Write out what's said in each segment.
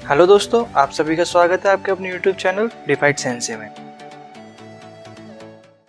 Hello दोस्तों, आप सभी का स्वागत है आपके अपने YouTube चैनल डिफाइड सेंसे में।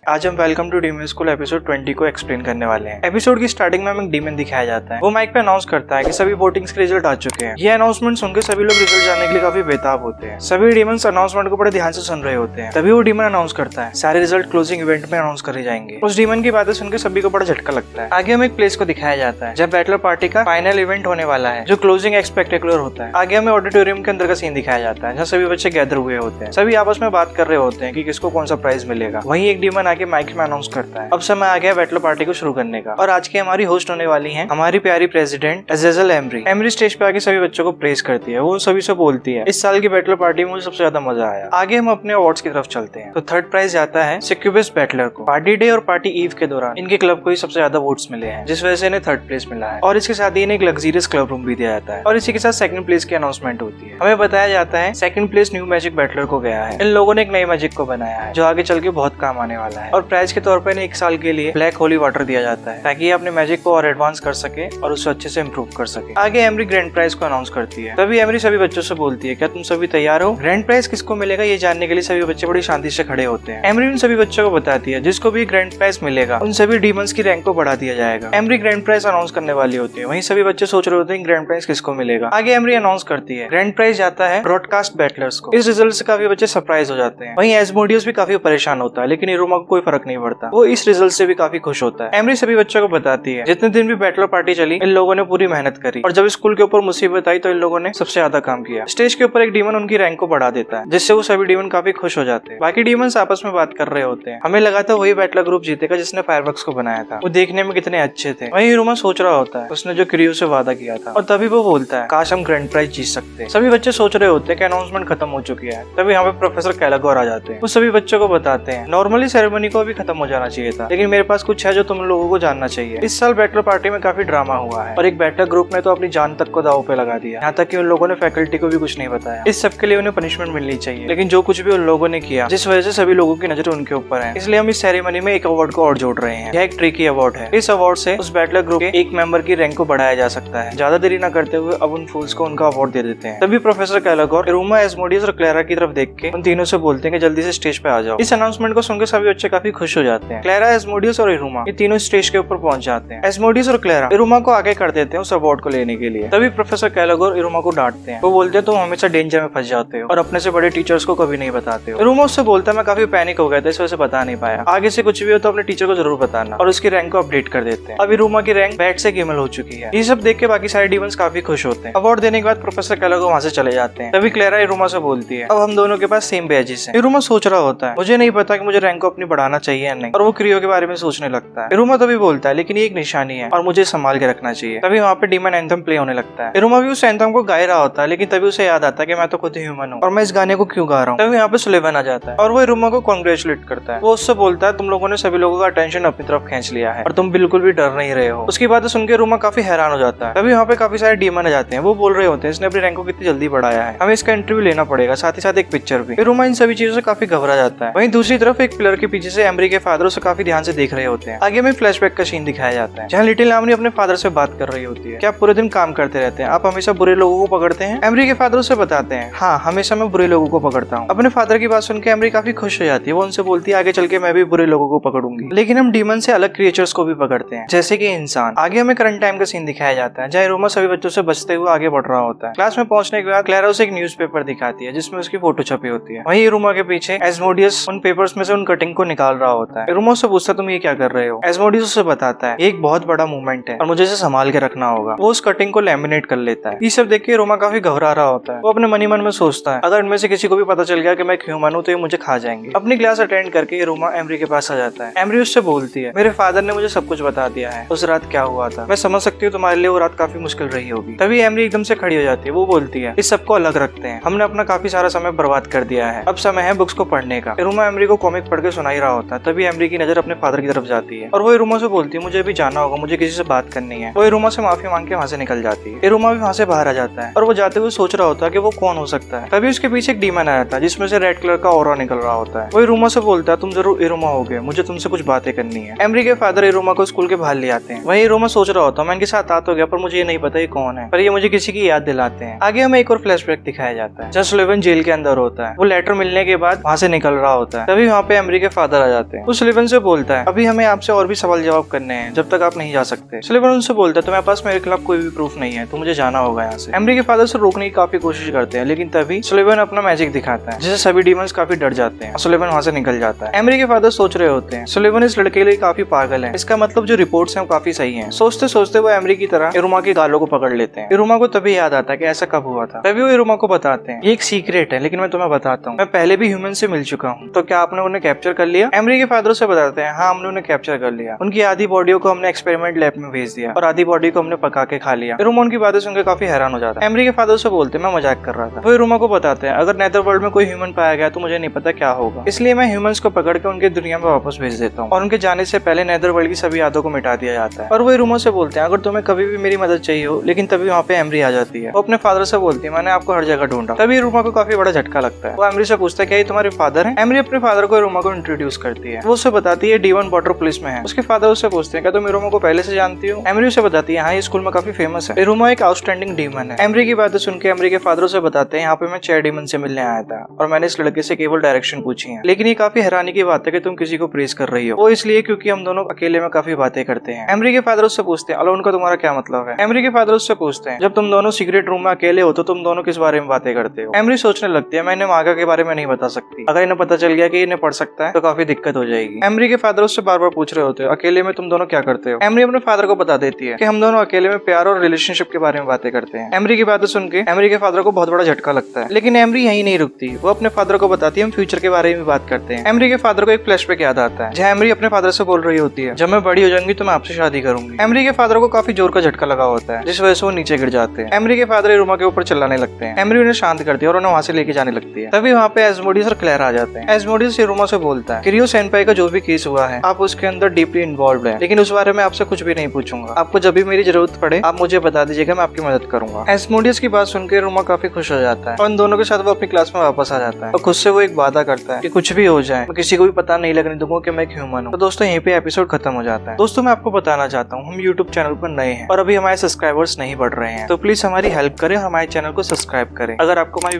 आज हम welcome to demon school episode 20 को एक्सप्लेन करने वाले हैं। एपिसोड की स्टार्टिंग में हमें एक डीमन दिखाया जाता है। वो माइक पे अनाउंस करता है कि सभी वोटिंग्स के रिजल्ट आ चुके हैं। ये अनाउंसमेंट सुनकर सभी लोग रिजल्ट जानने के लिए काफी बेताब होते हैं। सभी डीमंस अनाउंसमेंट को बड़े ध्यान से सुन रहे होते हैं। तभी वो डीमन अनाउंस करता है सारे रिजल्ट क्लोजिंग इवेंट में अनाउंस करे जाएंगे। उस डीमन की बातें सुनकर सभी को बड़ा झटका लगता है। आगे हमें एक प्लेस को दिखाया जाता है जब बैटलर पार्टी का फाइनल इवेंट होने वाला है, जो क्लोजिंग एक्सपेक्टेकुलर होता है। आगे हमें ऑडिटोरियम के अंदर का सीन दिखाया जाता है जहाँ सभी बच्चे गैदर हुए होते हैं। सभी आपस में बात कर रहे होते हैं कि किसको कौन सा प्राइज मिलेगा। वहीं एक डीमन आके माइक में अनाउंस करता है अब समय आ गया बैटलर पार्टी को शुरू करने का। और आज की हमारी होस्ट होने वाली हैं हमारी प्यारी प्रेसिडेंट अज़ेज़ल एमरी। एमरी स्टेज पे आके सभी बच्चों को प्रेज करती है। वो सभी से बोलती है इस साल की बैटलर पार्टी में मुझे सबसे ज्यादा मजा आया। आगे हम अपने अवार्ड्स की तरफ चलते हैं तो थर्ड प्राइज जाता है सक्यूबस बैटलर को। पार्टी डे और पार्टी ईव के दौरान इनके क्लब को ही सबसे ज्यादा वोट्स मिले हैं, जिस वजह से इन्हें थर्ड प्लेस मिला है। और इसके साथ ही इन्हें एक लग्जरियस क्लब रूम भी दिया जाता है। और इसी के साथ सेकंड प्लेस की अनाउंसमेंट होती है। हमें बताया जाता है second place new magic Buttler को गया है। इन लोगों ने एक नई मैजिक को बनाया है जो आगे चल के बहुत काम आने वाला है। और प्राइज के तौर पर इन्हें 1 साल के लिए ब्लैक होली वाटर दिया जाता है ताकि ये अपने मैजिक को और एडवांस कर सके और उसे अच्छे से इम्प्रूव कर सके। आगे एमरी ग्रैंड प्राइज को अनाउंस करती है। तभी एमरी सभी बच्चों से बोलती है क्या तुम सभी तैयार हो? ग्रैंड प्राइज किसको मिलेगा ये जानने के लिए सभी बच्चे बड़ी शांति से खड़े होते हैं। एमरी उन सभी बच्चों को बताती है जिसको भी ग्रैंड प्राइज मिलेगा उन सभी डीमंस की रैंक को बढ़ा दिया जाएगा। एमरी ग्रैंड प्राइज अनाउंस करने वाली होती है। वहीं सभी बच्चे सोच रहे होते हैं ग्रैंड प्राइज किसको मिलेगा। आगे एमरी अनाउंस करती है ग्रैंड प्राइज जाता है ब्रॉडकास्ट बैटलर्स को। इस रिजल्ट से काफी बच्चे सरप्राइज हो जाते हैं। वहीं एस्मोडियस भी काफी परेशान होता है, लेकिन इरोमा को कोई फर्क नहीं पड़ता। वो इस रिजल्ट से भी काफी खुश होता है। एमरी सभी बच्चों को बताती है जितने दिन भी बैटलर पार्टी चली इन लोगों ने पूरी मेहनत करी और जब स्कूल के ऊपर मुसीबत आई तो इन लोगों ने सबसे ज्यादा काम किया। स्टेज के ऊपर एक डीमन उनकी रैंक को बढ़ा देता है जिससे वो सभी डीमन काफी खुश हो जाते हैं। बाकी डीमंस आपस में बात कर रहे होते हैं। हमें लगा था वही बैटलर ग्रुप जीतेगा जिसने फायरवर्क्स को बनाया था। वो देखने में कितने अच्छे थे। वहीं इरोमा सोच रहा होता है उसने जो क्रियो से वादा किया था। और तभी वो बोलता है काश हम ग्रैंड प्राइज जीत सकते। सभी बच्चे सोच रहे होते हैं कि अनाउंसमेंट खत्म हो चुकी है। तभी यहाँ पे प्रोफेसर कैलागोर आ जाते हैं। वो सभी बच्चों को बताते हैं नॉर्मली सेरेमनी को भी खत्म हो जाना चाहिए था, लेकिन मेरे पास कुछ है जो तुम लोगों को जानना चाहिए। इस साल बैटलर पार्टी में काफी ड्रामा हुआ है और एक बैटलर ग्रुप ने तो अपनी जान तक को दांव पे लगा दिया। यहाँ तक कि उन लोगों ने फैकल्टी को भी कुछ नहीं बताया। इस सब के लिए उन्हें पनिशमेंट मिलनी चाहिए, लेकिन जो कुछ भी उन लोगों ने किया जिस वजह से सभी लोगों की नजर उनके ऊपर है, इसलिए हम इस सेरेमनी में एक अवार्ड को और जोड़ रहे हैं। यह एक ट्रिकी अवार्ड है। इस अवार्ड से उस बैटलर ग्रुप के एक मेंबर की रैंक को बढ़ाया जा सकता है। ज्यादा देरी न करते हुए अब उन फूल्स को उनका अवार्ड दे देते हैं। तभी प्रोफेसर कैलागोर इरोमा, एस्मोडियस और क्लेरा की तरफ देख के उन तीनों से बोलते हैं कि जल्दी से स्टेज पे आ जाओ। इस अनाउंसमेंट को सुनकर सभी बच्चे काफी खुश हो जाते हैं। क्लेरा, एस्मोडियस और इरोमा ये तीनों स्टेज के ऊपर पहुंच जाते हैं। एस्मोडियस और क्लेरा इरोमा को आगे कर देते हैं उस अवार्ड को लेने के लिए। तभी प्रोफेसर कैलागोर इरोमा को डांटते हैं। वो बोलते हैं तुम हमेशा डेंजर में फंस जाते हो और अपने से बड़े टीचर्स को कभी नहीं बताते हो। इरोमा उससे बोलता है मैं काफी पैनिक हो गया था, इस वजह से बता नहीं पाया। आगे से कुछ भी हो तो अपने टीचर को जरूर बताना। और उसकी रैंक को अपडेट कर देते हैं। अब इरोमा की रैंक बैट से गिमल हो चुकी है। ये सब देख के बाकी सारे डीमंस काफी खुश होते हैं। अवार्ड देने के बाद प्रोफेसर कैलागोर वहाँ से चले जाते हैं। तभी क्लेरा इरोमा से बोलती है अब हम दोनों के पास सेम बैजेस हैं। इरोमा सोच रहा होता है मुझे नहीं पता कि मुझे रैंक को अपनी बढ़ाना चाहिए या नहीं, और वो क्रियो के बारे में सोचने लगता है। इरोमा तभी बोलता है लेकिन ये एक निशानी है और मुझे संभाल के रखना चाहिए। तभी वहाँ पे डीमन एंथम प्ले होने लगता है। इरोमा भी उस एंथम को गा रहा होता है, लेकिन तभी उसे याद आता है कि मैं तो खुद ह्यूमन हूँ और मैं इस गाने को क्यों गा रहा हूँ। तभी यहाँ पे सुलेवन आ जाता है और वो इरोमा को कॉन्ग्रेचुलेट करता है। वो उससे बोलता है तुम लोगों ने सभी लोगों का अटेंशन अपनी तरफ खींच लिया है और तुम बिल्कुल भी डर नहीं रहे हो। उसकी बातें सुनकर इरोमा काफी हैरान हो जाता है। तभी वहाँ पे काफी सारे डीमन आ जाते हैं। वो बोल रहे होते हैं इसने अपनी रैंक को कितनी जल्दी बढ़ाया है, हमें इसका इंटरव्यू लेना पड़ेगा, साथ ही साथ एक पिक्चर भी। इरोमा इन सभी चीजों से काफी घबरा जाता है। वहीं दूसरी तरफ एक पिलर के पीछे से एमरी के फादर उसे काफी ध्यान से देख रहे होते हैं। आगे में फ्लैशबैक का सीन दिखाया जाता है जहाँ लिटिल एमरी अपने फादर से बात कर रही होती है कि आप पूरे दिन काम करते रहते हैं, आप हमेशा बुरे लोगों को पकड़ते हैं। एमरी के फादर उसे बताते हैं हाँ हमेशा मैं बुरे लोगों को पकड़ता हूँ। अपने फादर की बात सुनकर एमरी काफी खुश हो जाती है। वो उनसे बोलती है आगे चल के मैं भी बुरे लोगों को पकड़ूंगी, लेकिन हम डीमन से अलग क्रिएचर्स को भी पकड़ते हैं जैसे कि इंसान। आगे हमें करंट टाइम का सीन दिखाया जाता है जहाँ इरोमा सभी बच्चों से बचते हुए आगे बढ़ रहा होता है। क्लास में पहुंचने के बाद क्लेरा उसे एक न्यूज़पेपर दिखाती है जिसमें उसकी फोटो छपी होती है। वहीं इरोमा के पीछे एस्मोडियस उन पेपर्स में से उन कटिंग को निकाल रहा होता है। इरोमा उससे पूछता तुम ये क्या कर रहे हो? एस्मोडियस उसे बताता है एक बहुत बड़ा मूवमेंट है और मुझे इसे संभाल के रखना होगा। वो उस कटिंग को लैमिनेट कर लेता है। ये सब देख के इरोमा काफी घबरा रहा होता है। वो अपने मन ही मन में सोचता है अगर इनमें से किसी को भी पता चल गया कि मैं एक ह्यूमन हूँ तो ये मुझे खा जाएंगे। अपनी क्लास अटेंड करके इरोमा एमरी के पास आ जाता है। एमरी उससे बोलती है मेरे फादर ने मुझे सब कुछ बता दिया है, उस रात क्या हुआ था। मैं समझ सकती हूँ तुम्हारे लिए वो रात काफी मुश्किल रही होगी। तभी एमरी एकदम से खड़ी हो जाती है। वो बोलती है इस सबको अलग रखते हैं, हमने अपना काफी सारा समय बर्बाद कर दिया है, अब समय है बुक्स को पढ़ने का। इरोमा एमरी को कॉमिक पढ़ के सुना ही रहा रहा होता है तभी एमरी की नजर अपने फादर की तरफ जाती है और वो इरुमा से बोलती है मुझे अभी जाना होगा, मुझे किसी से बात करनी है। वो इरुमा से माफी मांग के वहाँ से निकल जाती है। इरुमा भी वहाँ से बाहर आ जाता है और वो जाते हुए सोच रहा होता है कि वो कौन हो सकता है। तभी उसके पीछे एक डीमन आया था जिसमें से रेड कलर का ऑरा निकल रहा होता है। वो इरुमा से बोलता है तुम जरूर इरुमा होगे, मुझे तुमसे कुछ बातें करनी है। एमरी के फादर इरुमा को स्कूल के बाहर ले आते हैं। वही इरुमा सोच रहा होता है मैं इनके साथ आ तो गया पर मुझे ये नहीं पता ये कौन है, पर ये मुझे किसी की याद दिलाते हैं। आगे हमें एक और फ्लैशबैक दिखाया जाता है जब सुलिवन जेल के अंदर होता है। वो लेटर मिलने के बाद वहाँ से निकल रहा होता है। तभी वहाँ पे एमरी के फादर आ जाते हैं। वो सुलिवन से बोलता है अभी हमें आपसे और भी सवाल जवाब करने हैं जब तक आप नहीं जा सकते। सुलिवन उनसे बोलता है तुम्हारे पास मेरे खिलाफ कोई भी प्रूफ नहीं है तो मुझे जाना होगा यहाँ से। एमरी के फादर से रोकने की काफी कोशिश करते हैं लेकिन तभी सुलिवन अपना मैजिक दिखाता है जिससे सभी डीमंस काफी डर जाते हैं और सुलिवन वहाँ से निकल जाता है। एमरी के फादर सोच रहे होते हैं सुलिवन इस लड़के के लिए काफी पागल है, इसका मतलब जो रिपोर्ट्स हैं वो काफी सही हैं। सोचते सोचते वो एमरी की तरह इरुमा के गालों को पकड़ लेते हैं। इरुमा को तभी याद आता है कि ऐसा कब हुआ था। तभी वो इरुमा को बताते हैं ये एक सीक्रेट है लेकिन मैं तुम्हें बताता हूँ, मैं पहले भी ह्यूमन से मिल चुका हूँ, तो क्या आपने उन्हें कैप्चर कर लिया? एमरी के फादर से बताते हैं हाँ हमने उन्हें कैप्चर कर लिया। उनकी आधी बॉडी को हमने एक्सपेरिमेंट लैब में भेज दिया और आधी बॉडी को हमने पका के खा लिया। इरुमा उनकी बातें सुनकर काफी हैरान हो जाता है। एमरी के फादर से बोलते मैं मजाक कर रहा था। वो इरुमा को बताते हैं अगर नेदर वर्ल्ड में कोई ह्यूमन पाया गया तो मुझे नहीं पता क्या होगा, इसलिए मैं ह्यूमंस को पकड़ के उनके दुनिया में वापस भेज देता हूँ और उनके जाने से पहले नेदर वर्ल्ड की सभी यादों को मिटा दिया जाता है। और वो इरुमा से बोलते हैं अगर तुम्हें कभी भी मेरी मदद चाहिए हो, लेकिन तभी वहाँ पे एमरी आ जाती है। वो अपने फादर से बोलती है मैंने आपको हर जगह ढूंढा। तभी इरुमा को काफी बड़ा झटका लगता है। वो एमरी से पूछता है क्या ये तुम्हारे फादर है? एमरी अपने फादर को इरुमा को इंट्रोड्यूस करती है। वो उसे बताती है D1 वाटर पुलिस में है। उसके फादर उससे पूछते हैं क्या तुम इरुमा को पहले से जानती हो? एमरी उसे बताती है हाँ ये स्कूल में काफी फेमस है। इरुमा एक आउटस्टैंडिंग डीमन है। एमरी की बातें सुनकर एमरी के फादर उसे बताते हैं यहाँ पे मैं 6 डीमन से मिलने आया था और मैंने इस लड़के से केवल डायरेक्शन पूछी है, लेकिन ये काफी हैरानी की बात है कि तुम किसी को प्रेज कर रही हो। वो इसलिए क्योंकि हम दोनों अकेले में काफी बातें करते हैं। एमरी के फादर उससे पूछते हैं अलोन का तुम्हारा क्या मतलब है? एमरी के फादर उससे पूछते हैं जब तुम दोनों सीक्रेट रूम में अकेले हो तो तुम दोनों किस बारे में बातें करते हो? एमरी सोचने लगती है मैं इन्हें मागा के बारे में नहीं बता सकती, अगर इन्हें पता चल गया कि इन्हें पढ़ सकता है तो काफी दिक्कत हो जाएगी। एमरी के फादर उससे बार बार पूछ रहे होते हो अकेले में तुम दोनों क्या करते हो? एमरी अपने फादर को बता देती है कि हम दोनों अकेले में प्यार और रिलेशनशिप के बारे में बातें करते हैं। एमरी की बातें सुन के एमरी के फादर को बहुत बड़ा झटका लगता है, लेकिन एमरी यही नहीं रुकती। वो अपने फादर को बताती है हम फ्यूचर के बारे में बात करते हैं। एमरी के फादर को एक फ्लैशबैक याद आता है जहाँ एमरी अपने फादर से बोल रही होती है जब मैं बड़ी हो जाऊंगी तो मैं आपसे शादी करूंगी। एमरी के फादर को काफी जोर का झटका लगा होता है जिस वजह से वो नीचे गिर जाते हैं। एमरी के फादर इरुमा के ऊपर चिल्लाने लगते हैं। एमरी उन्हें शांत करती है और उन्हें वहां से लेके जाने लगती है। तभी वहाँ पे एस्मोडियस और क्लेरा आ जाते हैं। एस्मोडियस इरुमा से बोलता है किरियो सेनपाई का जो भी केस हुआ है आप उसके अंदर डीपली इन्वॉल्व है, लेकिन उस बारे में आपसे कुछ भी नहीं पूछूंगा। आपको जब भी मेरी जरूरत पड़े आप मुझे बता दीजिएगा, मैं आपकी मदद करूंगा। एस्मोडियस की बात सुनकर इरुमा काफी खुश हो जाता है और उन दोनों के साथ वो अपनी क्लास में वापस आ जाता है और खुद से वो एक वादा करता है कि कुछ भी हो जाए मैं किसी को भी पता नहीं लगने दूंगा कि मैं एक ह्यूमन हूँ। तो दोस्तों यहीं पे एपिसोड खत्म हो जाता है। दोस्तों मैं आपको बताना चाहता हूँ हम यूट्यूब चैनल पर नए हैं और अभी हमारे सब्सक्राइबर्स नहीं बढ़ रहे हैं, तो प्लीज हमारी हेल्प करें, हमारे चैनल को सब्सक्राइब करें। अगर आपको हमारी